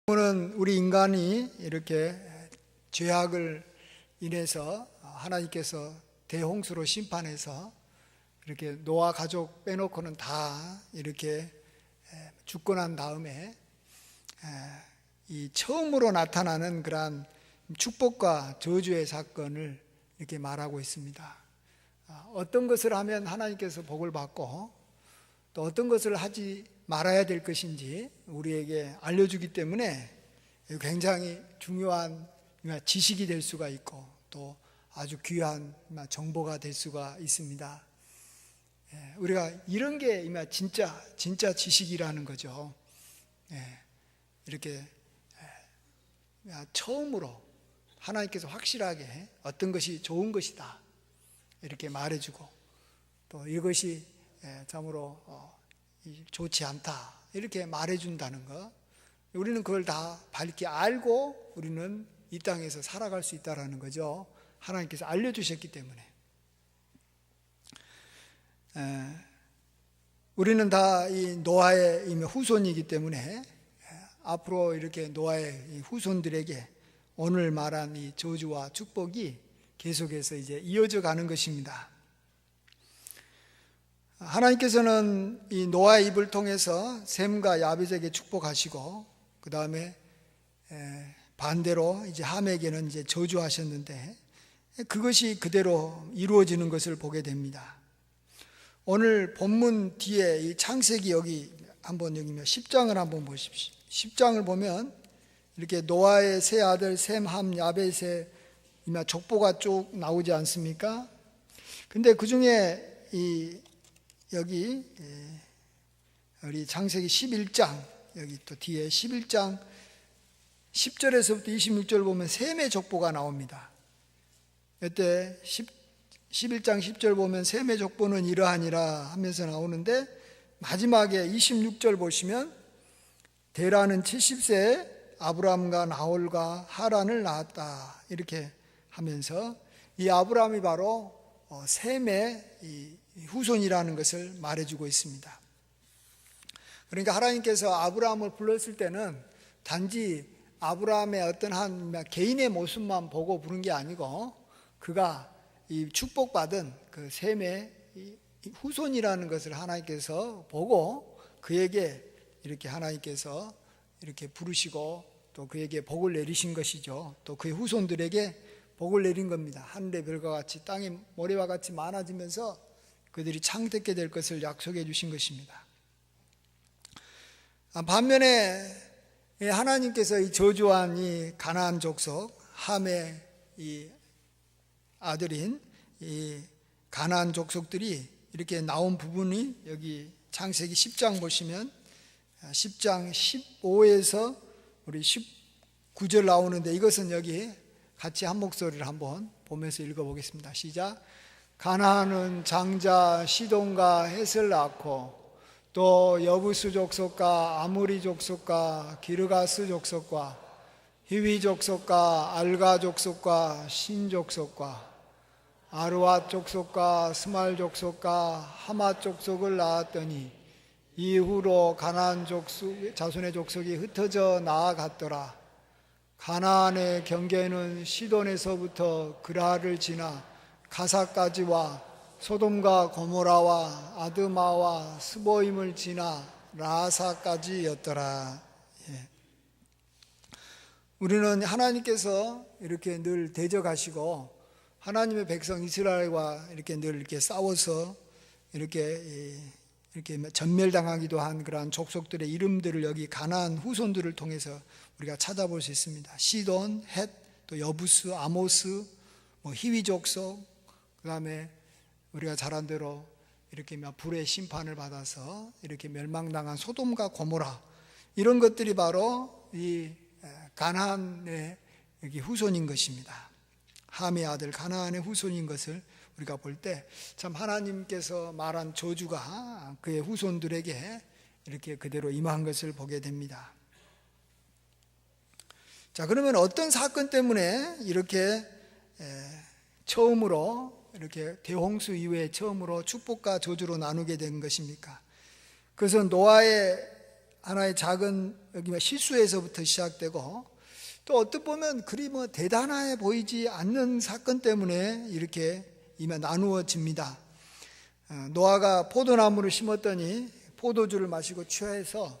오늘은 우리 인간이 이렇게 죄악을 인해서 하나님께서 대홍수로 심판해서 이렇게 노아 가족 빼놓고는 다 이렇게 죽고 난 다음에 이 처음으로 나타나는 그러한 축복과 저주의 사건을 이렇게 말하고 있습니다. 어떤 것을 하면 하나님께서 복을 받고 또 어떤 것을 하지 말아야 될 것인지 우리에게 알려주기 때문에 굉장히 중요한 지식이 될 수가 있고 또 아주 귀한 정보가 될 수가 있습니다. 우리가 이런 게 진짜 지식이라는 거죠. 이렇게 처음으로 하나님께서 확실하게 어떤 것이 좋은 것이다 이렇게 말해주고 또 이것이 참으로 좋지 않다 이렇게 말해준다는 것, 우리는 그걸 다 밝게 알고 우리는 이 땅에서 살아갈 수 있다는 거죠. 하나님께서 알려주셨기 때문에. 우리는 다 이 노아의 후손이기 때문에 앞으로 이렇게 노아의 후손들에게 오늘 말한 이 저주와 축복이 계속해서 이제 이어져 가는 것입니다. 하나님께서는 이 노아의 입을 통해서 셈과 야벳에게 축복하시고 그 다음에 반대로 이제 함에게는 이제 저주하셨는데 그것이 그대로 이루어지는 것을 보게 됩니다. 오늘 본문 뒤에 이 창세기 여기 10장을 한번 보십시오. 10장을 보면 이렇게 노아의 세 아들 셈, 함, 야벳의 족보가 쭉 나오지 않습니까? 근데 그 중에 여기 우리 창세기 11장 여기 또 뒤에 11장 10절에서부터 26절 보면 셈의 족보가 나옵니다. 이때 11장 10절 보면 셈의 족보는 이러하니라 하면서 나오는데 마지막에 26절 보시면 데라는 70세에 아브람과 나홀과 하란을 낳았다 이렇게 하면서 이 아브람이 바로 셈의 이 후손이라는 것을 말해주고 있습니다. 그러니까 하나님께서 아브라함을 불렀을 때는 단지 아브라함의 어떤 한 개인의 모습만 보고 부른 게 아니고 그가 이 축복받은 그 셈의 후손이라는 것을 하나님께서 보고 그에게 이렇게 하나님께서 이렇게 부르시고 또 그에게 복을 내리신 것이죠. 또 그의 후손들에게 복을 내린 겁니다. 하늘의 별과 같이 땅의 모래와 같이 많아지면서 그들이 창대케 될 것을 약속해 주신 것입니다. 반면에 하나님께서 이 저주한 이 가나안 족속 함의 이 아들인 이 가나안 족속들이 이렇게 나온 부분이 여기 창세기 10장 보시면 10장 15에서 우리 19절 나오는데 이것은 여기 같이 한 목소리를 한번 보면서 읽어보겠습니다. 시작. 가나안은 장자 시돈과 헷을 낳고 또 여부스 족속과 아무리 족속과 기르가스 족속과 히위 족속과 알가 족속과 신 족속과 아르왓 족속과 스말 족속과 하맛 족속을 낳았더니 이후로 가나안 자손의 족속이 흩어져 나아갔더라. 가나안의 경계는 시돈에서부터 그라를 지나 가사까지와 소돔과 고모라와 아드마와 스보임을 지나 라사까지였더라. 우리는 하나님께서 이렇게 늘 대적하시고 하나님의 백성 이스라엘과 이렇게 늘 이렇게 싸워서 이렇게 전멸당하기도 한 그러한 족속들의 이름들을 여기 가나안 후손들을 통해서 우리가 찾아볼 수 있습니다. 시돈, 헷, 또 여부스, 아모스, 히위 족속, 그 다음에 우리가 잘 안 대로 이렇게 불의 심판을 받아서 이렇게 멸망당한 소돔과 고모라, 이런 것들이 바로 이 가나안의 여기 후손인 것입니다. 함의 아들 가나안의 후손인 것을 우리가 볼 때 참 하나님께서 말한 저주가 그의 후손들에게 이렇게 그대로 임한 것을 보게 됩니다. 자, 그러면 어떤 사건 때문에 이렇게 처음으로 이렇게 대홍수 이후에 처음으로 축복과 저주로 나누게 된 것입니까? 그것은 노아의 하나의 작은 여기 실수에서부터 시작되고, 또 어떻게 보면 그리 대단해 보이지 않는 사건 때문에 이렇게 나누어집니다. 노아가 포도나무를 심었더니 포도주를 마시고 취해서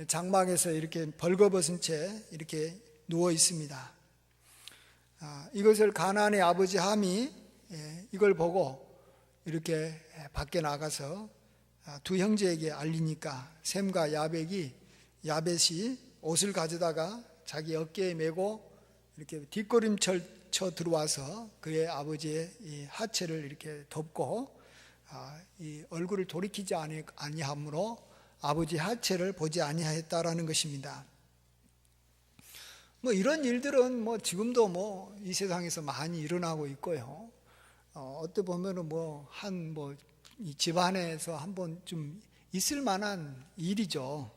장막에서 이렇게 벌거벗은 채 이렇게 누워 있습니다. 이것을 가나안의 아버지 함이 이걸 보고 이렇게 밖에 나가서 두 형제에게 알리니까 셈과 야벳이 옷을 가져다가 자기 어깨에 메고 이렇게 뒷걸음질 쳐 들어와서 그의 아버지의 이 하체를 이렇게 덮고 이 얼굴을 돌이키지 아니하므로 아버지 하체를 보지 아니하였다라는 것입니다. 이런 일들은 지금도 이 세상에서 많이 일어나고 있고요. 어떻게 보면은 이 집안에서 한번 좀 있을 만한 일이죠.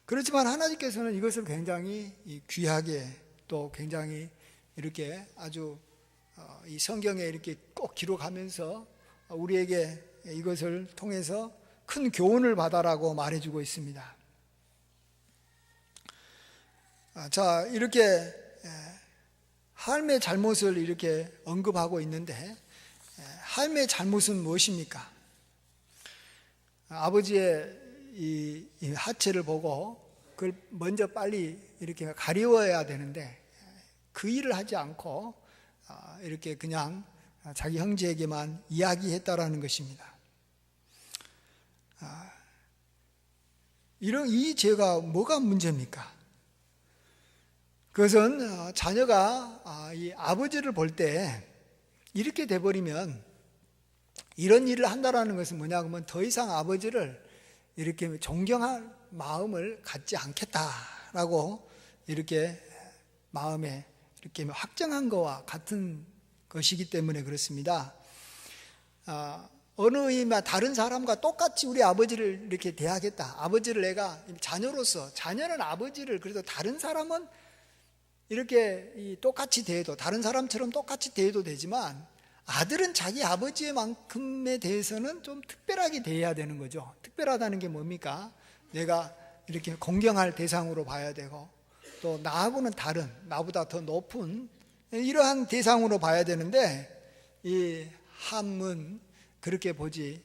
그렇지만 하나님께서는 이것을 굉장히 귀하게, 또 굉장히 이렇게 아주 이 성경에 이렇게 꼭 기록하면서 우리에게 이것을 통해서 큰 교훈을 받아라고 말해주고 있습니다. 자, 이렇게 삶의 잘못을 이렇게 언급하고 있는데, 삶의 잘못은 무엇입니까? 아버지의 이 하체를 보고 그걸 먼저 빨리 이렇게 가리워야 되는데, 그 일을 하지 않고 이렇게 그냥 자기 형제에게만 이야기했다라는 것입니다. 이 죄가 뭐가 문제입니까? 그것은 자녀가 이 아버지를 볼 때 이렇게 돼버리면, 이런 일을 한다라는 것은 뭐냐 하면 더 이상 아버지를 이렇게 존경할 마음을 갖지 않겠다라고 이렇게 마음에 이렇게 확정한 것과 같은 것이기 때문에 그렇습니다. 어느 다른 사람과 똑같이 우리 아버지를 이렇게 대하겠다. 아버지를 내가 자녀로서, 자녀는 아버지를, 그래도 다른 사람은 이렇게 똑같이 대해도, 다른 사람처럼 똑같이 대해도 되지만, 아들은 자기 아버지만큼에 대해서는 좀 특별하게 대해야 되는 거죠. 특별하다는 게 뭡니까? 내가 이렇게 공경할 대상으로 봐야 되고, 또 나하고는 다른, 나보다 더 높은 이러한 대상으로 봐야 되는데, 이 함은 그렇게 보지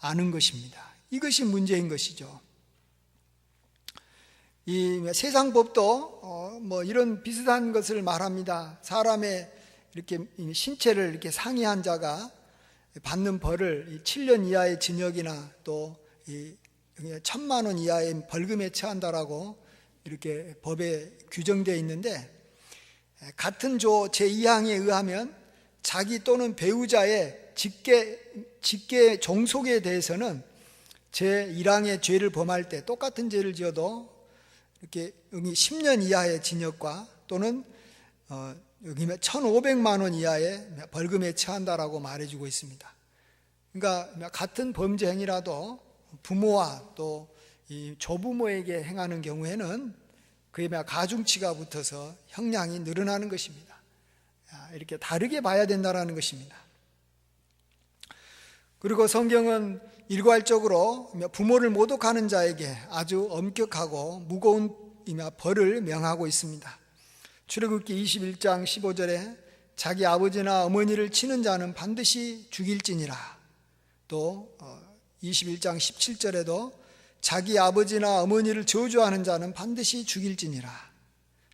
않은 것입니다. 이것이 문제인 것이죠. 이 세상 법도 이런 비슷한 것을 말합니다. 사람의 이렇게 신체를 이렇게 상해한 자가 받는 벌을 7년 이하의 징역이나 또 1,000만 원 이하의 벌금에 처한다라고 이렇게 법에 규정되어 있는데, 같은 조 제2항에 의하면 자기 또는 배우자의 직계 종속에 대해서는 제1항의 죄를 범할 때 똑같은 죄를 지어도 이렇게 여기 10년 이하의 징역과 또는 여기 1,500만 원 이하의 벌금에 처한다라고 말해주고 있습니다. 그러니까 같은 범죄 행위라도 부모와 또 이 조부모에게 행하는 경우에는 그에 가중치가 붙어서 형량이 늘어나는 것입니다. 이렇게 다르게 봐야 된다라는 것입니다. 그리고 성경은 일괄적으로 부모를 모독하는 자에게 아주 엄격하고 무거운 벌을 명하고 있습니다. 출애굽기 21장 15절에 자기 아버지나 어머니를 치는 자는 반드시 죽일지니라. 또 21장 17절에도 자기 아버지나 어머니를 저주하는 자는 반드시 죽일지니라.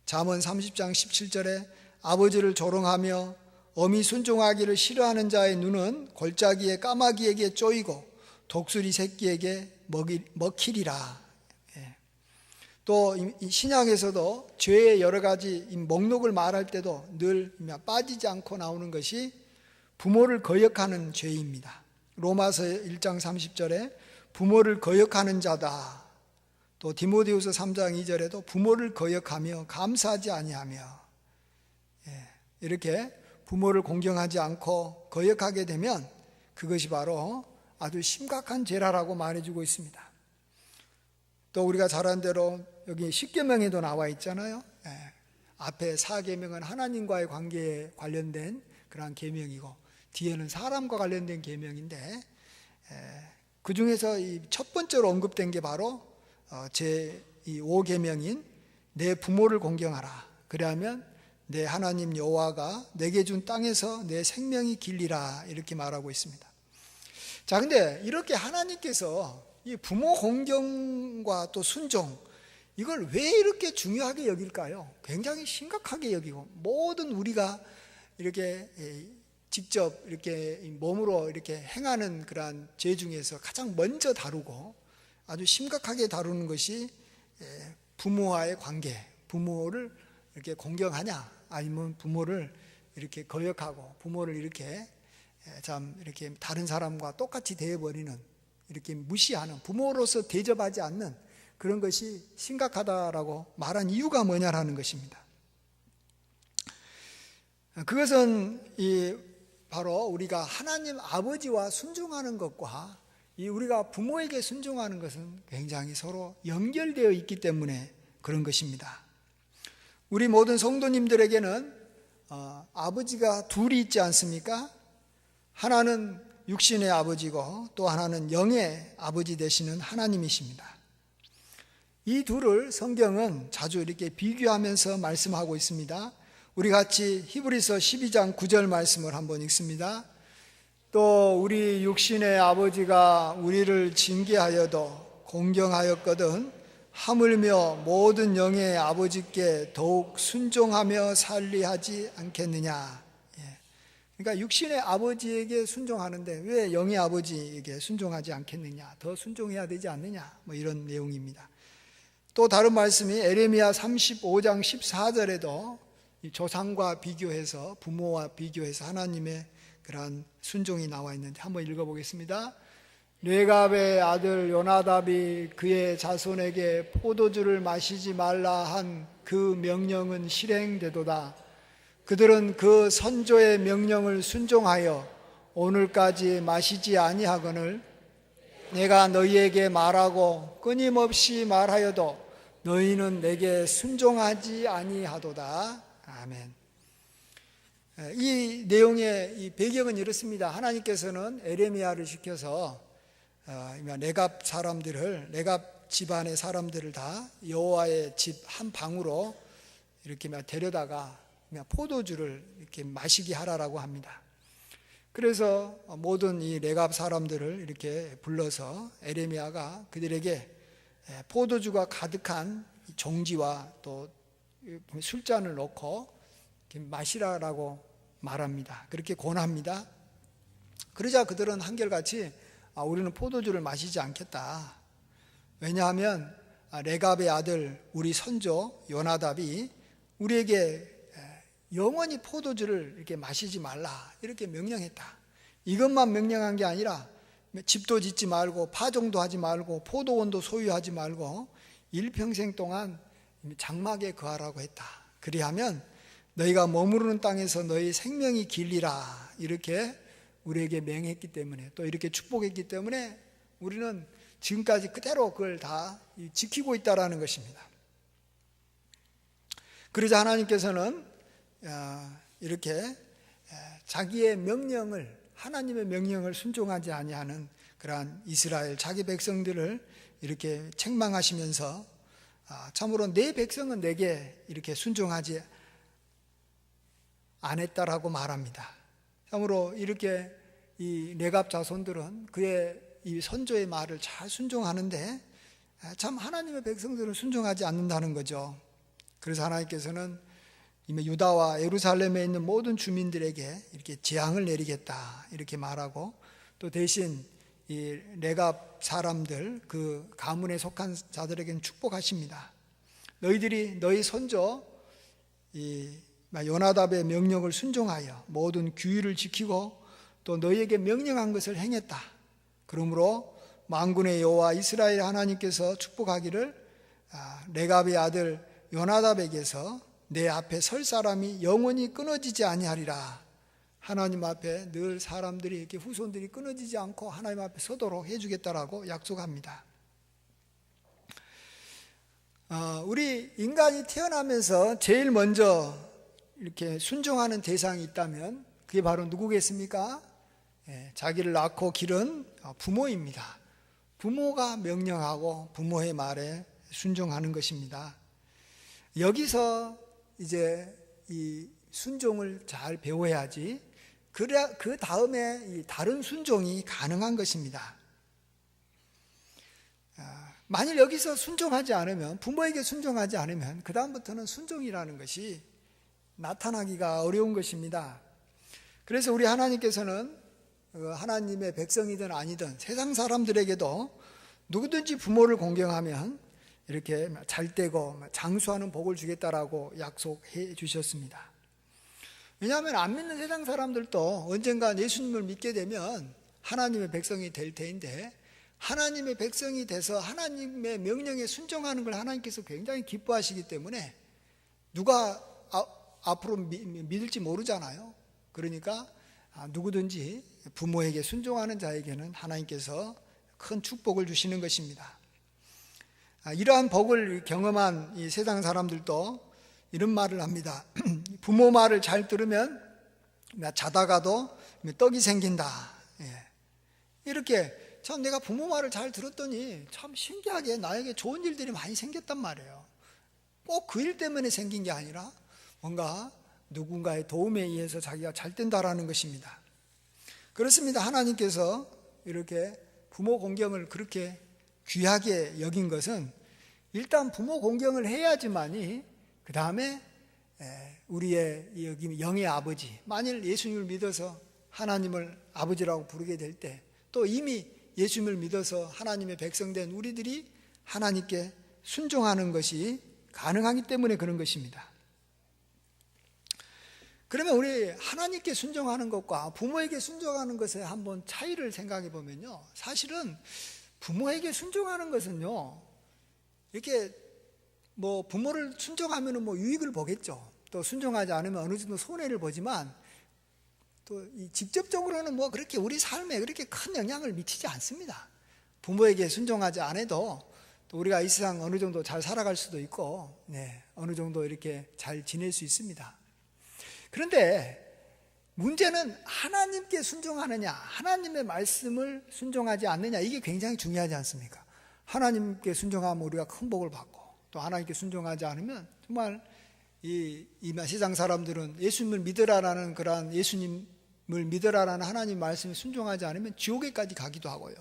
잠언 30장 17절에 아버지를 조롱하며 어미 순종하기를 싫어하는 자의 눈은 골짜기의 까마귀에게 쪼이고 독수리 새끼에게 먹히리라. 또 신약에서도 죄의 여러 가지 목록을 말할 때도 늘 빠지지 않고 나오는 것이 부모를 거역하는 죄입니다. 로마서 1장 30절에 부모를 거역하는 자다. 또 디모데후서 3장 2절에도 부모를 거역하며 감사하지 아니하며, 이렇게 부모를 공경하지 않고 거역하게 되면 그것이 바로 아주 심각한 죄라라고 말해주고 있습니다. 또 우리가 잘 아는 대로 여기 10계명에도 나와 있잖아요. 앞에 4계명은 하나님과의 관계에 관련된 그러한 계명이고, 뒤에는 사람과 관련된 계명인데, 그 중에서 첫 번째로 언급된 게 바로 제 5계명인 내 부모를 공경하라. 그래야면 내 하나님 여호와가 내게 준 땅에서 내 생명이 길리라, 이렇게 말하고 있습니다. 자, 근데 이렇게 하나님께서 이 부모 공경과 또 순종, 이걸 왜 이렇게 중요하게 여길까요? 굉장히 심각하게 여기고, 모든 우리가 이렇게 직접 이렇게 몸으로 이렇게 행하는 그러한 죄 중에서 가장 먼저 다루고 아주 심각하게 다루는 것이 부모와의 관계, 부모를 이렇게 공경하냐, 아니면 부모를 이렇게 거역하고 부모를 이렇게 참 이렇게 다른 사람과 똑같이 대해버리는, 이렇게 무시하는, 부모로서 대접하지 않는 그런 것이 심각하다라고 말한 이유가 뭐냐라는 것입니다. 그것은 바로 우리가 하나님 아버지와 순종하는 것과 우리가 부모에게 순종하는 것은 굉장히 서로 연결되어 있기 때문에 그런 것입니다. 우리 모든 성도님들에게는 아버지가 둘이 있지 않습니까? 하나는 육신의 아버지고 또 하나는 영의 아버지 되시는 하나님이십니다. 이 둘을 성경은 자주 이렇게 비교하면서 말씀하고 있습니다. 우리 같이 히브리서 12장 9절 말씀을 한번 읽습니다. 또 우리 육신의 아버지가 우리를 징계하여도 공경하였거든 하물며 모든 영의 아버지께 더욱 순종하며 살리하지 않겠느냐. 그러니까 육신의 아버지에게 순종하는데 왜 영의 아버지에게 순종하지 않겠느냐, 더 순종해야 되지 않느냐, 이런 내용입니다. 또 다른 말씀이 에레미야 35장 14절에도 조상과 비교해서, 부모와 비교해서 하나님의 그러한 순종이 나와 있는데 한번 읽어보겠습니다. 레갑의 아들 요나답이 그의 자손에게 포도주를 마시지 말라 한 그 명령은 실행되도다. 그들은 그 선조의 명령을 순종하여 오늘까지 마시지 아니하거늘 내가 너희에게 말하고 끊임없이 말하여도 너희는 내게 순종하지 아니하도다. 아멘. 이 내용의 이 배경은 이렇습니다. 하나님께서는 에레미야를 시켜서 레갑 사람들을, 레갑 집안의 사람들을 다 여호와의 집 한 방으로 이렇게 데려다가 포도주를 이렇게 마시게 하라라고 합니다. 그래서 모든 이 레갑 사람들을 이렇게 불러서 에레미야가 그들에게 포도주가 가득한 종지와 또 술잔을 넣고 마시라라고 말합니다. 그렇게 권합니다. 그러자 그들은 한결같이 우리는 포도주를 마시지 않겠다. 왜냐하면 레갑의 아들 우리 선조 요나답이 우리에게 영원히 포도주를 이렇게 마시지 말라 이렇게 명령했다. 이것만 명령한 게 아니라 집도 짓지 말고 파종도 하지 말고 포도원도 소유하지 말고 일평생 동안 장막에 거하라고 했다. 그리하면 너희가 머무르는 땅에서 너희 생명이 길리라 이렇게 우리에게 명했기 때문에, 또 이렇게 축복했기 때문에 우리는 지금까지 그대로 그걸 다 지키고 있다라는 것입니다. 그러자 하나님께서는 이렇게 자기의 명령을, 하나님의 명령을 순종하지 아니하는 그러한 이스라엘 자기 백성들을 이렇게 책망하시면서 참으로 내 백성은 내게 이렇게 순종하지 않았다라고 말합니다. 참으로 이렇게 이 레갑 자손들은 그의 이 선조의 말을 잘 순종하는데 참 하나님의 백성들은 순종하지 않는다는 거죠. 그래서 하나님께서는 이미 유다와 예루살렘에 있는 모든 주민들에게 이렇게 재앙을 내리겠다 이렇게 말하고, 또 대신 이 레갑 사람들 그 가문에 속한 자들에게는 축복하십니다. 너희들이 너희 선조 이 요나답의 명령을 순종하여 모든 규율을 지키고 또 너희에게 명령한 것을 행했다. 그러므로 만군의 여호와 이스라엘 하나님께서 축복하기를 레갑의 아들 요나답에게서 내 앞에 설 사람이 영원히 끊어지지 아니하리라. 하나님 앞에 늘 사람들이 이렇게 후손들이 끊어지지 않고 하나님 앞에 서도록 해주겠다라고 약속합니다. 우리 인간이 태어나면서 제일 먼저 이렇게 순종하는 대상이 있다면 그게 바로 누구겠습니까? 자기를 낳고 기른 부모입니다. 부모가 명령하고 부모의 말에 순종하는 것입니다. 여기서 이제 이 순종을 잘 배워야지 그래 그 다음에 이 다른 순종이 가능한 것입니다. 만일 여기서 순종하지 않으면, 부모에게 순종하지 않으면 그 다음부터는 순종이라는 것이 나타나기가 어려운 것입니다. 그래서 우리 하나님께서는 하나님의 백성이든 아니든 세상 사람들에게도 누구든지 부모를 공경하면 이렇게 잘되고 장수하는 복을 주겠다라고 약속해 주셨습니다. 왜냐하면 안 믿는 세상 사람들도 언젠가 예수님을 믿게 되면 하나님의 백성이 될 테인데, 하나님의 백성이 돼서 하나님의 명령에 순종하는 걸 하나님께서 굉장히 기뻐하시기 때문에 누가 앞으로 믿을지 모르잖아요. 그러니까 누구든지 부모에게 순종하는 자에게는 하나님께서 큰 축복을 주시는 것입니다. 이러한 복을 경험한 이 세상 사람들도 이런 말을 합니다. 부모 말을 잘 들으면 자다가도 떡이 생긴다. 이렇게 참 내가 부모 말을 잘 들었더니 참 신기하게 나에게 좋은 일들이 많이 생겼단 말이에요. 꼭 그 일 때문에 생긴 게 아니라 뭔가 누군가의 도움에 의해서 자기가 잘 된다라는 것입니다. 그렇습니다. 하나님께서 이렇게 부모 공경을 그렇게 귀하게 여긴 것은 일단 부모 공경을 해야지만이 그 다음에 우리의 여기 영의 아버지, 만일 예수님을 믿어서 하나님을 아버지라고 부르게 될 때, 또 이미 예수님을 믿어서 하나님의 백성된 우리들이 하나님께 순종하는 것이 가능하기 때문에 그런 것입니다. 그러면 우리 하나님께 순종하는 것과 부모에게 순종하는 것에 한번 차이를 생각해 보면요, 사실은 부모에게 순종하는 것은요, 이렇게 부모를 순종하면 유익을 보겠죠. 또 순종하지 않으면 어느 정도 손해를 보지만, 또 직접적으로는 그렇게 우리 삶에 그렇게 큰 영향을 미치지 않습니다. 부모에게 순종하지 않아도 또 우리가 이 세상 어느 정도 잘 살아갈 수도 있고, 어느 정도 이렇게 잘 지낼 수 있습니다. 그런데 문제는 하나님께 순종하느냐, 하나님의 말씀을 순종하지 않느냐, 이게 굉장히 중요하지 않습니까? 하나님께 순종하면 우리가 큰 복을 받고, 또 하나님께 순종하지 않으면 정말 이 세상 사람들은 예수님을 믿으라라는 그러한 예수님을 믿으라라는 하나님 말씀에 순종하지 않으면 지옥에까지 가기도 하고요.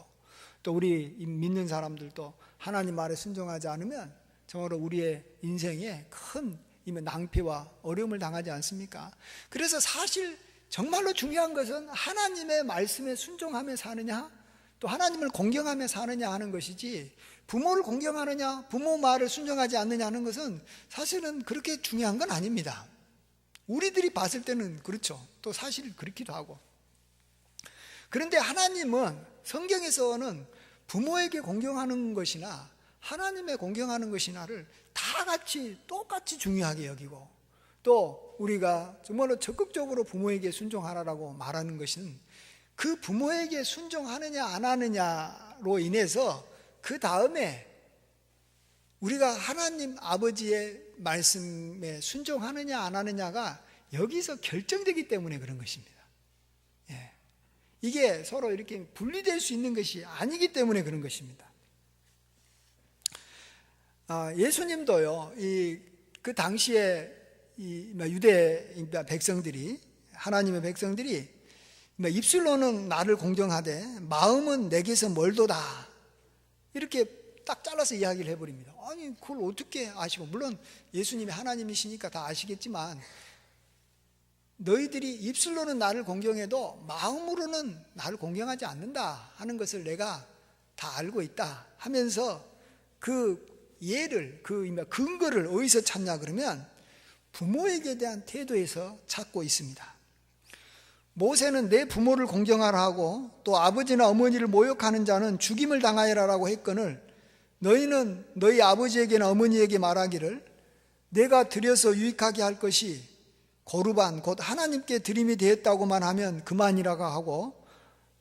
또 우리 믿는 사람들도 하나님 말에 순종하지 않으면 정말로 우리의 인생에 큰 낭패와 어려움을 당하지 않습니까? 그래서 사실 정말로 중요한 것은 하나님의 말씀에 순종하며 사느냐, 또 하나님을 공경하며 사느냐 하는 것이지, 부모를 공경하느냐, 부모 말을 순종하지 않느냐 하는 것은 사실은 그렇게 중요한 건 아닙니다. 우리들이 봤을 때는 그렇죠. 또 사실 그렇기도 하고. 그런데 하나님은 성경에서는 부모에게 공경하는 것이나 하나님의 공경하는 것이나를 다 같이 똑같이 중요하게 여기고, 또 우리가 정말로 적극적으로 부모에게 순종하라고 말하는 것은 그 부모에게 순종하느냐 안 하느냐로 인해서 그 다음에 우리가 하나님 아버지의 말씀에 순종하느냐 안 하느냐가 여기서 결정되기 때문에 그런 것입니다. 이게 서로 이렇게 분리될 수 있는 것이 아니기 때문에 그런 것입니다. 예수님도요, 그 당시에 유대 백성들이, 하나님의 백성들이 입술로는 나를 공경하되 마음은 내게서 멀도다, 이렇게 딱 잘라서 이야기를 해버립니다. 아니, 그걸 어떻게 아시고, 물론 예수님이 하나님이시니까 다 아시겠지만, 너희들이 입술로는 나를 공경해도 마음으로는 나를 공경하지 않는다 하는 것을 내가 다 알고 있다 하면서 그 예를, 그 근거를 어디서 찾냐 그러면 부모에게 대한 태도에서 찾고 있습니다. 모세는 내 부모를 공경하라 하고 또 아버지나 어머니를 모욕하는 자는 죽임을 당하여라라고 했거늘 너희는 너희 아버지에게나 어머니에게 말하기를 내가 드려서 유익하게 할 것이 거르반 곧 하나님께 드림이 되었다고만 하면 그만이라고 하고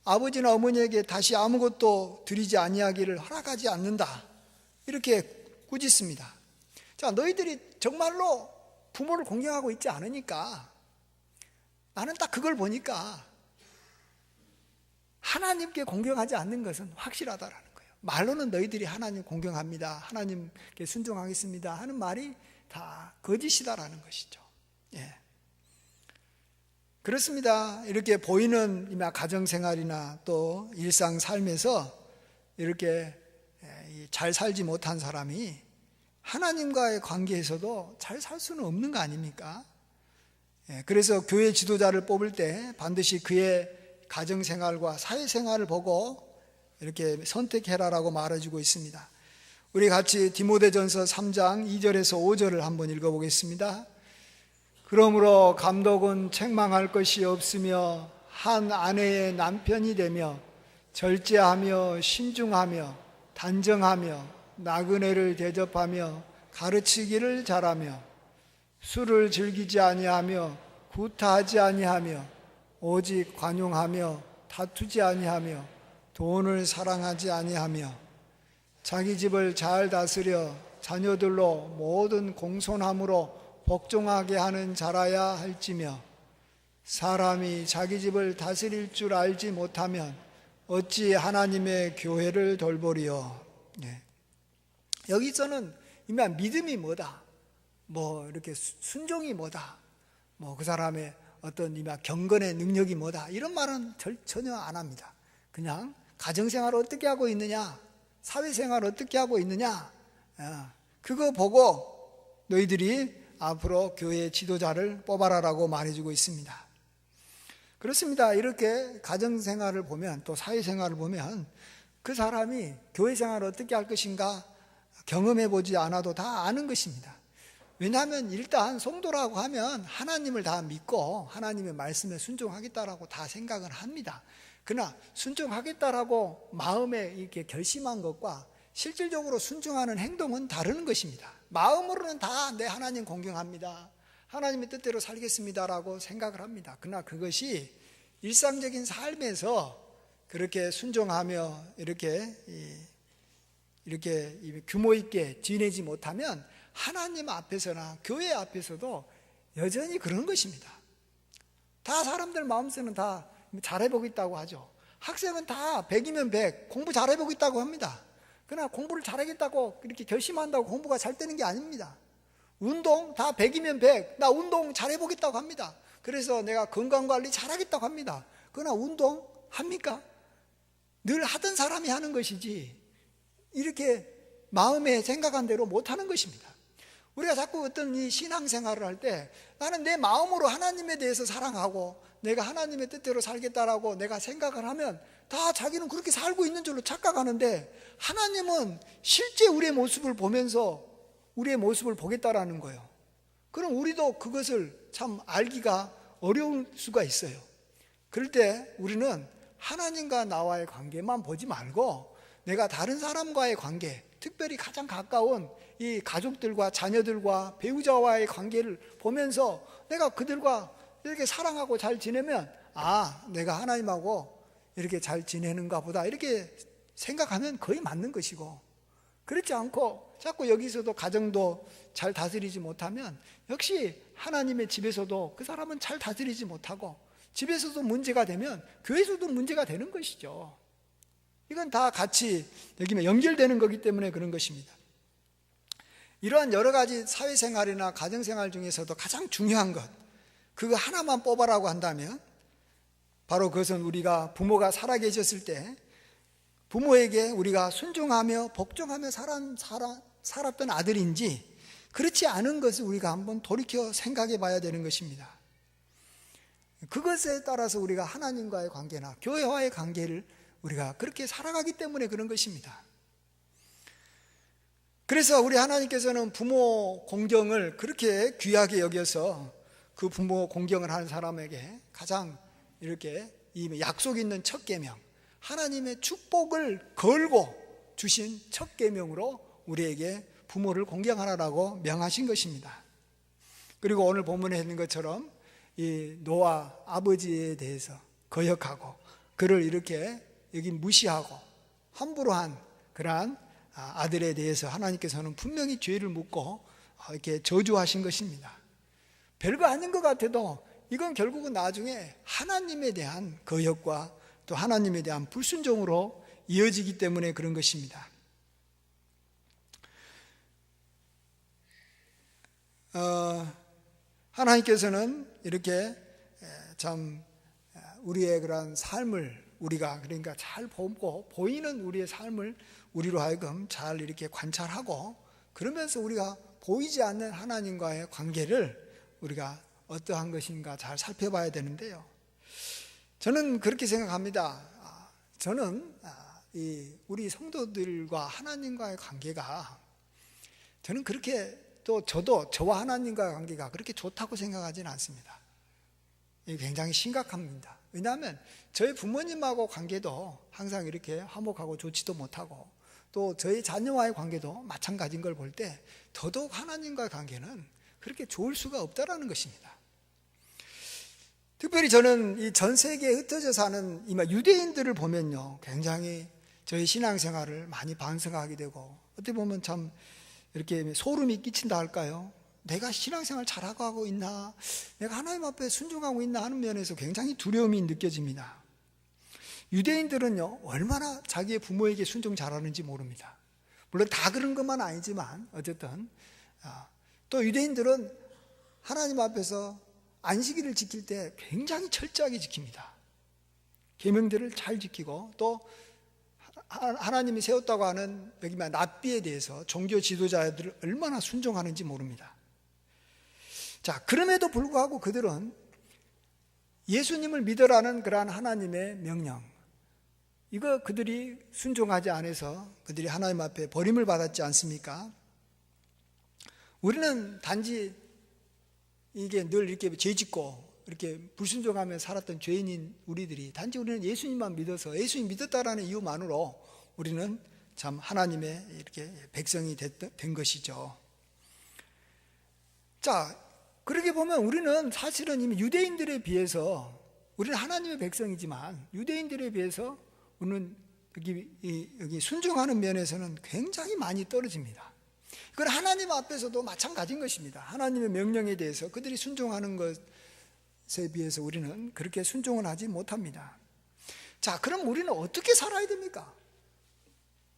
아버지나 어머니에게 다시 아무것도 드리지 아니하기를 허락하지 않는다, 이렇게 꾸짖습니다. 자, 너희들이 정말로 부모를 공경하고 있지 않으니까, 나는 딱 그걸 보니까 하나님께 공경하지 않는 것은 확실하다라는 거예요. 말로는 너희들이 하나님 공경합니다, 하나님께 순종하겠습니다 하는 말이 다 거짓이다라는 것이죠. 예. 그렇습니다. 이렇게 보이는 가정생활이나 또 일상 삶에서 이렇게 잘 살지 못한 사람이 하나님과의 관계에서도 잘 살 수는 없는 거 아닙니까? 그래서 교회 지도자를 뽑을 때 반드시 그의 가정생활과 사회생활을 보고 이렇게 선택해라라고 말해주고 있습니다. 우리 같이 디모데전서 3장 2절에서 5절을 한번 읽어보겠습니다. 그러므로 감독은 책망할 것이 없으며 한 아내의 남편이 되며 절제하며 신중하며 단정하며 나그네를 대접하며 가르치기를 잘하며 술을 즐기지 아니하며 구타하지 아니하며 오직 관용하며 다투지 아니하며 돈을 사랑하지 아니하며 자기 집을 잘 다스려 자녀들로 모든 공손함으로 복종하게 하는 자라야 할지며 사람이 자기 집을 다스릴 줄 알지 못하면 어찌 하나님의 교회를 돌보리요. 여기서는 이미 믿음이 뭐다, 이렇게 순종이 뭐다, 그 사람의 어떤 경건의 능력이 뭐다, 이런 말은 전혀 안 합니다. 그냥 가정생활을 어떻게 하고 있느냐, 사회생활을 어떻게 하고 있느냐, 그거 보고 너희들이 앞으로 교회 지도자를 뽑아라라고 말해주고 있습니다. 그렇습니다. 이렇게 가정생활을 보면 또 사회생활을 보면 그 사람이 교회생활을 어떻게 할 것인가 경험해보지 않아도 다 아는 것입니다. 왜냐하면 일단 성도라고 하면 하나님을 다 믿고 하나님의 말씀에 순종하겠다라고 다 생각을 합니다. 그러나 순종하겠다라고 마음에 이렇게 결심한 것과 실질적으로 순종하는 행동은 다른 것입니다. 마음으로는 다 내 하나님 공경합니다, 하나님의 뜻대로 살겠습니다라고 생각을 합니다. 그러나 그것이 일상적인 삶에서 그렇게 순종하며 이렇게 규모 있게 지내지 못하면 하나님 앞에서나 교회 앞에서도 여전히 그런 것입니다. 다 사람들 마음속에는 다 잘해보겠다고 하죠. 학생은 다 100이면 100 공부 잘해보겠다고 합니다. 그러나 공부를 잘하겠다고 이렇게 결심한다고 공부가 잘 되는 게 아닙니다. 운동 다 100이면 100, 나 운동 잘해보겠다고 합니다. 그래서 내가 건강관리 잘하겠다고 합니다. 그러나 운동 합니까? 늘 하던 사람이 하는 것이지 이렇게 마음에 생각한 대로 못하는 것입니다. 우리가 자꾸 어떤 이 신앙생활을 할 때 나는 내 마음으로 하나님에 대해서 사랑하고 내가 하나님의 뜻대로 살겠다라고 내가 생각을 하면 다 자기는 그렇게 살고 있는 줄로 착각하는데, 하나님은 실제 우리의 모습을 보면서 우리의 모습을 보겠다라는 거예요. 그럼 우리도 그것을 참 알기가 어려울 수가 있어요. 그럴 때 우리는 하나님과 나와의 관계만 보지 말고 내가 다른 사람과의 관계, 특별히 가장 가까운 이 가족들과 자녀들과 배우자와의 관계를 보면서 내가 그들과 이렇게 사랑하고 잘 지내면 내가 하나님하고 이렇게 잘 지내는가 보다 이렇게 생각하면 거의 맞는 것이고, 그렇지 않고 자꾸 여기서도 가정도 잘 다스리지 못하면 역시 하나님의 집에서도 그 사람은 잘 다스리지 못하고 집에서도 문제가 되면 교회에서도 문제가 되는 것이죠. 이건 다 같이 여기 연결되는 거기 때문에 그런 것입니다. 이러한 여러 가지 사회생활이나 가정생활 중에서도 가장 중요한 것, 그거 하나만 뽑아라고 한다면 바로 그것은 우리가 부모가 살아계셨을 때 부모에게 우리가 순종하며 복종하며 살았던 아들인지 그렇지 않은 것을 우리가 한번 돌이켜 생각해 봐야 되는 것입니다. 그것에 따라서 우리가 하나님과의 관계나 교회와의 관계를 우리가 그렇게 살아가기 때문에 그런 것입니다. 그래서 우리 하나님께서는 부모 공경을 그렇게 귀하게 여겨서 그 부모 공경을 하는 사람에게 가장 이렇게 이 약속 있는 첫 계명, 하나님의 축복을 걸고 주신 첫 계명으로 우리에게 부모를 공경하라고 명하신 것입니다. 그리고 오늘 본문에 있는 것처럼 이 노아 아버지에 대해서 거역하고 그를 이렇게 여기 무시하고 함부로 한 그러한 아들에 대해서 하나님께서는 분명히 죄를 묻고 이렇게 저주하신 것입니다. 별거 아닌 것 같아도 이건 결국은 나중에 하나님에 대한 거역과 또 하나님에 대한 불순종으로 이어지기 때문에 그런 것입니다. 하나님께서는 이렇게 참 우리의 그런 삶을 우리가 그러니까 잘 보고 보이는 우리의 삶을 우리로 하여금 잘 이렇게 관찰하고 그러면서 우리가 보이지 않는 하나님과의 관계를 우리가 어떠한 것인가 잘 살펴봐야 되는데요. 저는 그렇게 생각합니다. 저는 우리 성도들과 하나님과의 관계가 저는 그렇게 또 저도 저와 하나님과의 관계가 그렇게 좋다고 생각하지는 않습니다. 이게 굉장히 심각합니다. 왜냐하면 저희 부모님하고 관계도 항상 이렇게 화목하고 좋지도 못하고 또 저희 자녀와의 관계도 마찬가지인 걸 볼 때 더더욱 하나님과의 관계는 그렇게 좋을 수가 없다라는 것입니다. 특별히 저는 이 전 세계에 흩어져 사는 이 유대인들을 보면요, 굉장히 저희 신앙생활을 많이 반성하게 되고 어떻게 보면 참 이렇게 소름이 끼친다 할까요? 내가 신앙생활 잘하고 하고 있나? 내가 하나님 앞에 순종하고 있나 하는 면에서 굉장히 두려움이 느껴집니다. 유대인들은요, 얼마나 자기의 부모에게 순종 잘하는지 모릅니다. 물론 다 그런 것만 아니지만 어쨌든 또 유대인들은 하나님 앞에서 안식일을 지킬 때 굉장히 철저하게 지킵니다. 계명들을 잘 지키고 또 하나님이 세웠다고 하는 여기 납비에 대해서 종교 지도자들을 얼마나 순종하는지 모릅니다. 자, 그럼에도 불구하고 그들은 예수님을 믿으라는 그러한 하나님의 명령, 이거 그들이 순종하지 않아서 그들이 하나님 앞에 버림을 받았지 않습니까? 우리는 단지 이게 늘 이렇게 죄짓고 이렇게 불순종하며 살았던 죄인인 우리들이 단지 우리는 예수님만 믿어서 예수님 믿었다라는 이유만으로 우리는 참 하나님의 이렇게 백성이 된 것이죠. 자, 그렇게 보면 우리는 사실은 이미 유대인들에 비해서 우리는 하나님의 백성이지만 유대인들에 비해서 우리는 여기 순종하는 면에서는 굉장히 많이 떨어집니다. 그건 하나님 앞에서도 마찬가지인 것입니다. 하나님의 명령에 대해서 그들이 순종하는 것에 비해서 우리는 그렇게 순종을 하지 못합니다. 자, 그럼 우리는 어떻게 살아야 됩니까?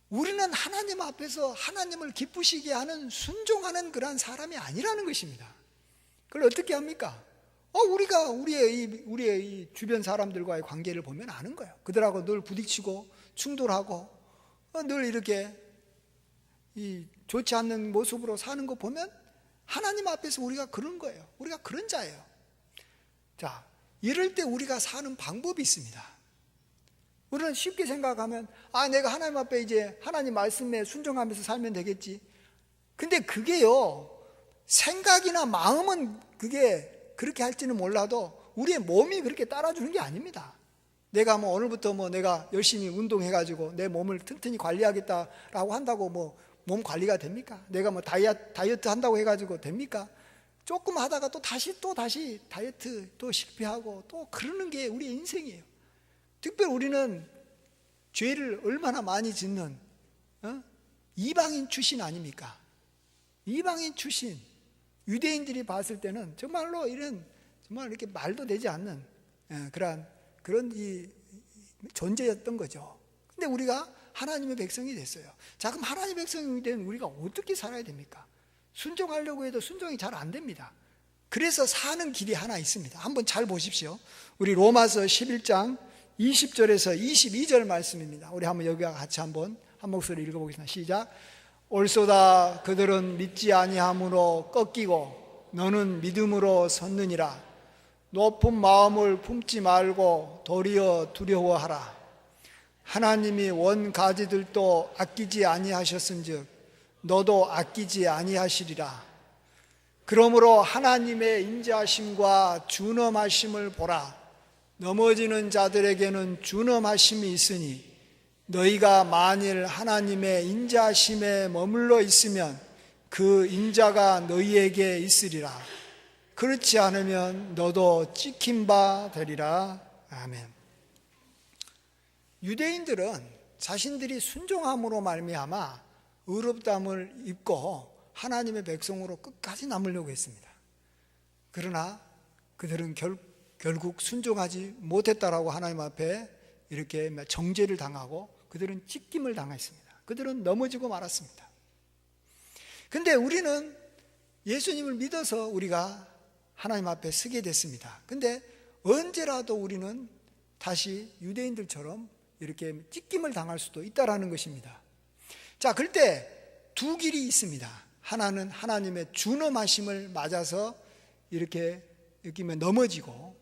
우리는 하나님 앞에서 하나님을 기쁘시게 하는 순종하는 그러한 사람이 아니라는 것입니다. 그걸 어떻게 합니까? 우리가 우리의 이 주변 사람들과의 관계를 보면 아는 거예요. 그들하고 늘 부딪히고 충돌하고 늘 이렇게 좋지 않는 모습으로 사는 거 보면 하나님 앞에서 우리가 그런 거예요. 우리가 그런 자예요. 자, 이럴 때 우리가 사는 방법이 있습니다. 우리는 쉽게 생각하면 내가 하나님 앞에 이제 하나님 말씀에 순종하면서 살면 되겠지. 근데 그게요, 생각이나 마음은 그게 그렇게 할지는 몰라도 우리의 몸이 그렇게 따라주는 게 아닙니다. 내가 오늘부터 내가 열심히 운동해가지고 내 몸을 튼튼히 관리하겠다라고 한다고 몸 관리가 됩니까? 내가 다이어트 한다고 해가지고 됩니까? 조금 하다가 또 다시 다이어트 또 실패하고 또 그러는 게 우리의 인생이에요. 특별히 우리는 죄를 얼마나 많이 짓는 이방인 출신 아닙니까? 이방인 출신 유대인들이 봤을 때는 정말로 정말 이렇게 말도 되지 않는 그런 이 존재였던 거죠. 근데 우리가 하나님의 백성이 됐어요. 자, 그럼 하나님의 백성이 된 우리가 어떻게 살아야 됩니까? 순종하려고 해도 순종이 잘 안 됩니다. 그래서 사는 길이 하나 있습니다. 한번 잘 보십시오. 우리 로마서 11장 20절에서 22절 말씀입니다. 우리 한번 여기와 같이 한 목소리 읽어보겠습니다. 시작. 옳소다 그들은 믿지 아니함으로 꺾이고 너는 믿음으로 섰느니라. 높은 마음을 품지 말고 도리어 두려워하라. 하나님이 원가지들도 아끼지 아니하셨은즉 너도 아끼지 아니하시리라. 그러므로 하나님의 인자하심과 준엄하심을 보라. 넘어지는 자들에게는 준엄하심이 있으니 너희가 만일 하나님의 인자하심에 머물러 있으면 그 인자가 너희에게 있으리라. 그렇지 않으면 너도 찍힌 바 되리라. 아멘. 유대인들은 자신들이 순종함으로 말미암아 의롭다함을 입고 하나님의 백성으로 끝까지 남으려고 했습니다. 그러나 그들은 결국 순종하지 못했다라고 하나님 앞에 이렇게 정죄를 당하고 그들은 찢김을 당했습니다. 그들은 넘어지고 말았습니다. 근데 우리는 예수님을 믿어서 우리가 하나님 앞에 서게 됐습니다. 근데 언제라도 우리는 다시 유대인들처럼 이렇게 찢김을 당할 수도 있다라는 것입니다. 자, 그럴 때 두 길이 있습니다. 하나는 하나님의 준엄하심을 맞아서 이렇게 여기면 넘어지고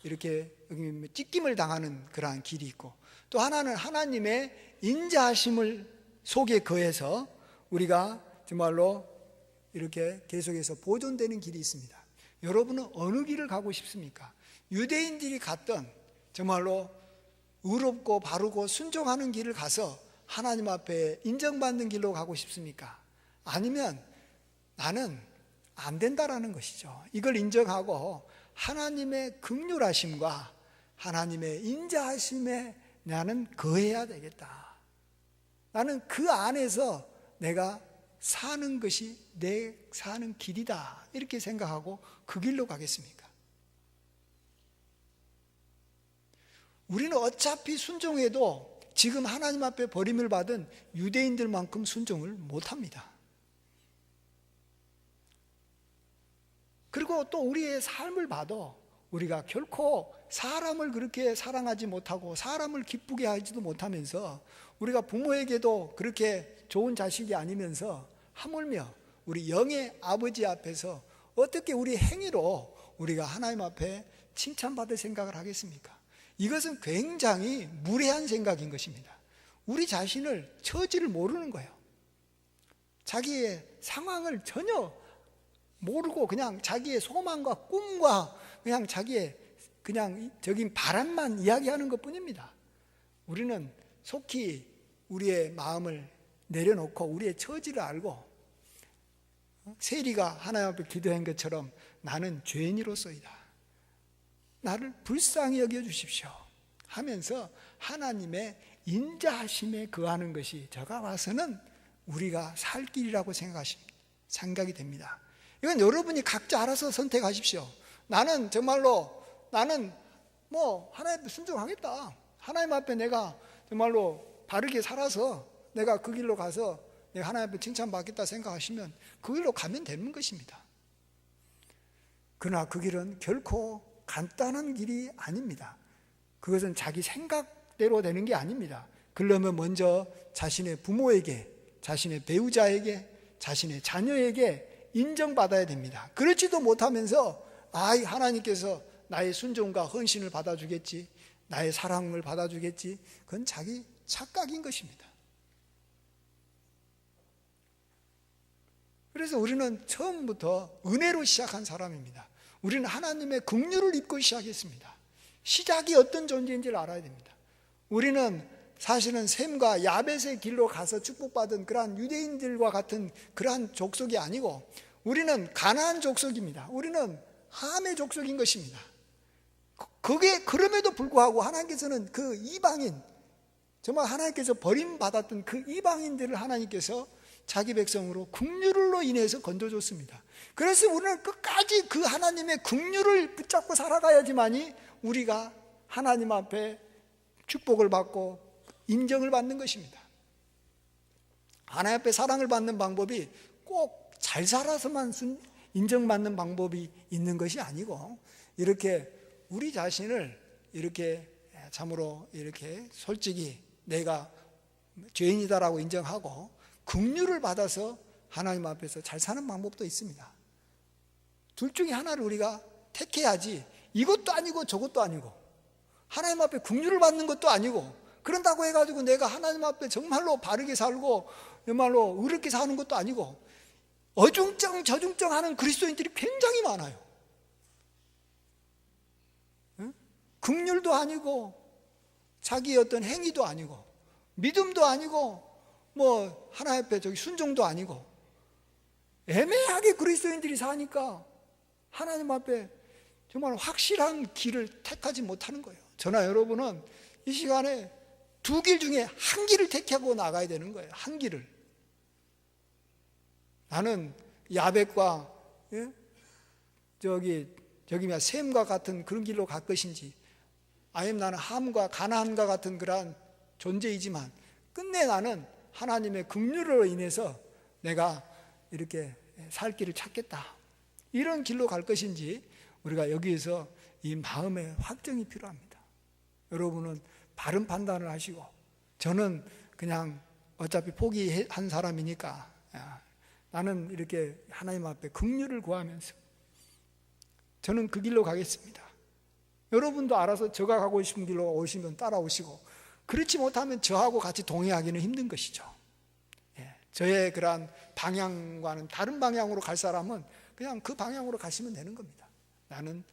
이렇게 여기 찢김을 당하는 그러한 길이 있고, 또 하나는 하나님의 인자하심을 속에 거해서 우리가 정말로 이렇게 계속해서 보존되는 길이 있습니다. 여러분은 어느 길을 가고 싶습니까? 유대인들이 갔던 정말로 의롭고 바르고 순종하는 길을 가서 하나님 앞에 인정받는 길로 가고 싶습니까? 아니면 나는 안 된다라는 것이죠. 이걸 인정하고 하나님의 긍휼하심과 하나님의 인자하심에 나는 거해야 되겠다. 나는 그 안에서 내가 사는 것이 내 사는 길이다, 이렇게 생각하고 그 길로 가겠습니까? 우리는 어차피 순종해도 지금 하나님 앞에 버림을 받은 유대인들만큼 순종을 못합니다. 그리고 또 우리의 삶을 봐도 우리가 결코 사람을 그렇게 사랑하지 못하고 사람을 기쁘게 하지도 못하면서 우리가 부모에게도 그렇게 좋은 자식이 아니면서 하물며 우리 영의 아버지 앞에서 어떻게 우리 행위로 우리가 하나님 앞에 칭찬받을 생각을 하겠습니까? 이것은 굉장히 무례한 생각인 것입니다. 우리 자신을 처지를 모르는 거예요. 자기의 상황을 전혀 모르고 그냥 자기의 소망과 꿈과 그냥 자기의 그냥 적인 바람만 이야기하는 것 뿐입니다. 우리는 속히 우리의 마음을 내려놓고 우리의 처지를 알고, 세리가 하나님 앞에 기도한 것처럼 나는 죄인이로소이다, 나를 불쌍히 여겨주십시오 하면서 하나님의 인자하심에 거하는 것이 저가 와서는 우리가 살 길이라고 생각이 됩니다. 이건 여러분이 각자 알아서 선택하십시오. 나는 정말로 나는 하나님 앞에 순종하겠다, 하나님 앞에 내가 정말로 바르게 살아서 내가 그 길로 가서 내가 하나님 앞에 칭찬받겠다 생각하시면 그 길로 가면 되는 것입니다. 그러나 그 길은 결코 간단한 길이 아닙니다. 그것은 자기 생각대로 되는 게 아닙니다. 그러려면 먼저 자신의 부모에게, 자신의 배우자에게, 자신의 자녀에게 인정받아야 됩니다. 그렇지도 못하면서 하나님께서 나의 순종과 헌신을 받아주겠지, 나의 사랑을 받아주겠지, 그건 자기 착각인 것입니다. 그래서 우리는 처음부터 은혜로 시작한 사람입니다. 우리는 하나님의 긍휼을 입고 시작했습니다. 시작이 어떤 존재인지를 알아야 됩니다. 우리는 사실은 셈과 야벳의 길로 가서 축복받은 그러한 유대인들과 같은 그러한 족속이 아니고 우리는 가나안 족속입니다. 우리는 함의 족속인 것입니다. 그게 그럼에도 불구하고 하나님께서는 그 이방인, 정말 하나님께서 버림받았던 그 이방인들을 하나님께서 자기 백성으로 긍휼로 인해서 건져줬습니다. 그래서 우리는 끝까지 그 하나님의 긍휼을 붙잡고 살아가야지만이 우리가 하나님 앞에 축복을 받고 인정을 받는 것입니다. 하나님 앞에 사랑을 받는 방법이 꼭 잘 살아서만 인정받는 방법이 있는 것이 아니고, 이렇게 우리 자신을 이렇게 참으로 이렇게 솔직히 내가 죄인이다라고 인정하고 긍휼을 받아서 하나님 앞에서 잘 사는 방법도 있습니다. 둘 중에 하나를 우리가 택해야지, 이것도 아니고 저것도 아니고 하나님 앞에 긍휼을 받는 것도 아니고 그런다고 해가지고 내가 하나님 앞에 정말로 바르게 살고 정말로 의롭게 사는 것도 아니고 어중쩡 저중쩡 하는 그리스도인들이 굉장히 많아요. 긍휼도 아니고 자기의 어떤 행위도 아니고 믿음도 아니고 하나님 앞에 순종도 아니고 애매하게 그리스도인들이 사니까 하나님 앞에 정말 확실한 길을 택하지 못하는 거예요. 저나 여러분은 이 시간에 두 길 중에 한 길을 택하고 나가야 되는 거예요. 한 길을. 나는 야벳과 셈과 같은 그런 길로 갈 것인지, 아니면 나는 함과 가나안과 같은 그러한 존재이지만 끝내 나는 하나님의 긍휼으로 인해서 내가 이렇게 살 길을 찾겠다, 이런 길로 갈 것인지, 우리가 여기에서 이 마음의 확정이 필요합니다. 여러분은 바른 판단을 하시고, 저는 그냥 어차피 포기한 사람이니까 나는 이렇게 하나님 앞에 긍휼을 구하면서 저는 그 길로 가겠습니다. 여러분도 알아서 저가 가고 싶은 길로 오시면 따라오시고, 그렇지 못하면 저하고 같이 동행하기는 힘든 것이죠. 저의 그러한 방향과는 다른 방향으로 갈 사람은 그냥 그 방향으로 가시면 되는 겁니다. 나는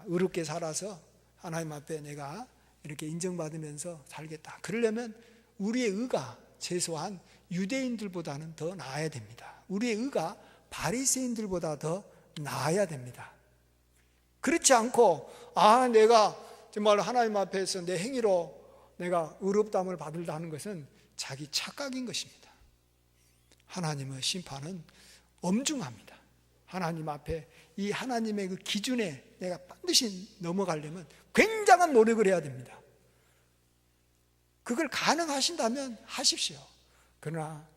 의롭게 살아서 하나님 앞에 내가 이렇게 인정받으면서 살겠다. 그러려면 우리의 의가 최소한 유대인들보다는 더 나아야 됩니다. 우리의 의가 바리새인들보다 더 나아야 됩니다. 그렇지 않고 내가 정말 하나님 앞에서 내 행위로 내가 의롭다함을 받으려는 것은 자기 착각인 것입니다. 하나님의 심판은 엄중합니다. 하나님 앞에 이 하나님의 그 기준에 내가 반드시 넘어가려면 굉장한 노력을 해야 됩니다. 그걸 가능하신다면 하십시오. 그러나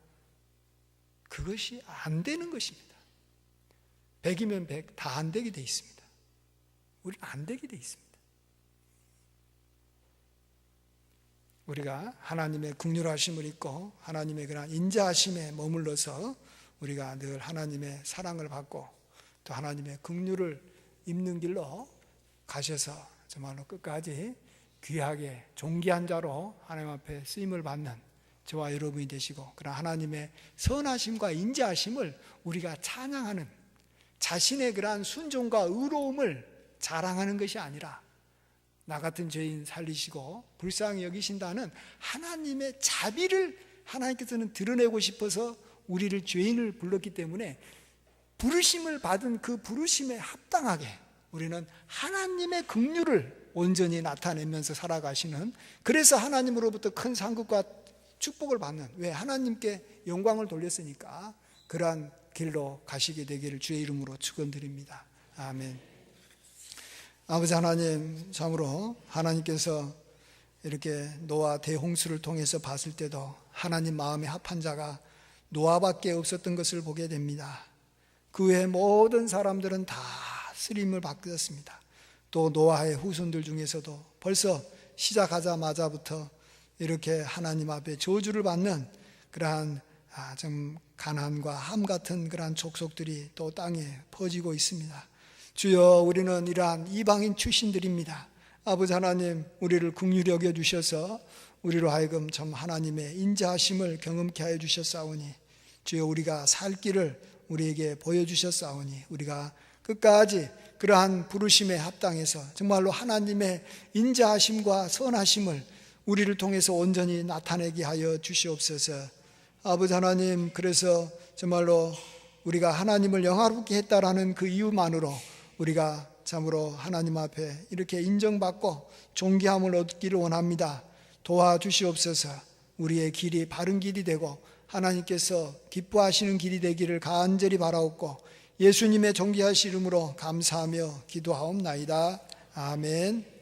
그것이 안 되는 것입니다. 100이면 100 다 안 되게 돼 있습니다. 우리는 안 되게 돼 있습니다. 우리가 하나님의 긍휼하심을 잊고 하나님의 그런 인자하심에 머물러서 우리가 늘 하나님의 사랑을 받고 또 하나님의 긍휼을 입는 길로 가셔서 정말로 끝까지 귀하게 존귀한 자로 하나님 앞에 쓰임을 받는 저와 여러분이 되시고, 그런 하나님의 선하심과 인자하심을 우리가 찬양하는, 자신의 그러한 순종과 의로움을 자랑하는 것이 아니라 나 같은 죄인 살리시고 불쌍히 여기신다는 하나님의 자비를 하나님께서는 드러내고 싶어서 우리를 죄인을 불렀기 때문에 부르심을 받은 그 부르심에 합당하게 우리는 하나님의 긍휼을 온전히 나타내면서 살아가시는, 그래서 하나님으로부터 큰 상급과 축복을 받는, 왜? 하나님께 영광을 돌렸으니까 그러한 길로 가시게 되기를 주의 이름으로 축원드립니다. 아멘. 아버지 하나님, 참으로 하나님께서 이렇게 노아 대홍수를 통해서 봤을 때도 하나님 마음에 합한 자가 노아밖에 없었던 것을 보게 됩니다. 그 외 모든 사람들은 다 쓰림을 받았습니다. 또 노아의 후손들 중에서도 벌써 시작하자마자부터 이렇게 하나님 앞에 저주를 받는 그러한 좀 가난과 함 같은 그러한 족속들이 또 땅에 퍼지고 있습니다. 주여, 우리는 이러한 이방인 출신들입니다. 아버지 하나님, 우리를 긍휼히 여겨 주셔서 우리로 하여금 참 하나님의 인자하심을 경험케 하여 주셨사오니, 주여, 우리가 살 길을 우리에게 보여주셨사오니 우리가 끝까지 그러한 부르심에 합당해서 정말로 하나님의 인자하심과 선하심을 우리를 통해서 온전히 나타내게 하여 주시옵소서. 아버지 하나님, 그래서 정말로 우리가 하나님을 영화롭게 했다라는 그 이유만으로 우리가 참으로 하나님 앞에 이렇게 인정받고 존귀함을 얻기를 원합니다. 도와주시옵소서. 우리의 길이 바른 길이 되고 하나님께서 기뻐하시는 길이 되기를 간절히 바라옵고 예수님의 존귀하신 이름으로 감사하며 기도하옵나이다. 아멘.